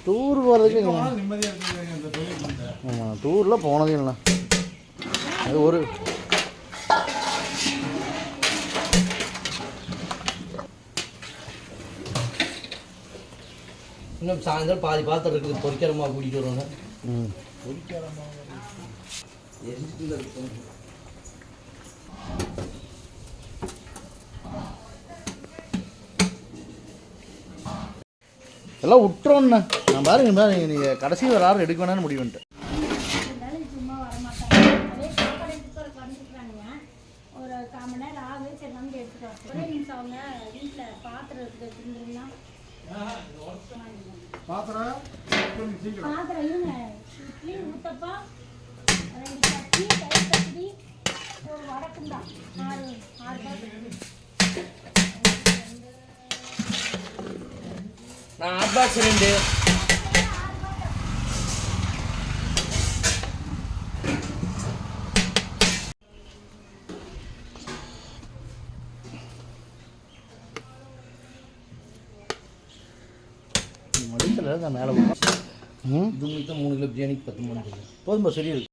Tour போகிறதுக்கு நிம்மதியாக இருக்குது இந்த தொழில். ஆமாம், டூரில் போனதே இல்லை. அது ஒரு இன்னும் சாயந்தரம் பாதி பாத்திரம் இருக்குது, பொரிக்கிறமா கூட்டிகிட்டு வருவாங்க. எல்லாம் விட்டுறோண்ணே. நான் பாருங்க நீங்கள் கடைசி ஒரு ஆறு எடுக்க வேணான்னு முடிவு பண்ணிட்டேன். சும்மா வரமாட்டாங்க. அதே சாப்பாடு எடுத்துட்டு வந்துருக்குறாங்க. ஒரு 1/4 மணி நேரம் ஆகுது. சரி வந்து எடுத்துட்டு வரோம். ஒரே நிமிஷம் அவங்க வீட்டில் பாத்திரம் இருக்குது திருந்துருந்தா பாத்திரம் இருங்க. இட்லி ஊத்தப்பா, 2 சட்னி, தயிர் பச்சடி, ஒரு வடக்கும் தான். 6 பாத்திரம். நான் ஹாட் பாக்ஸ் 2. மடிக்கல நான் மேலே போகிறேன். இது 3 கிலோ பிரியாணிக்கு 13 போதும்பா, சரி இருக்கு.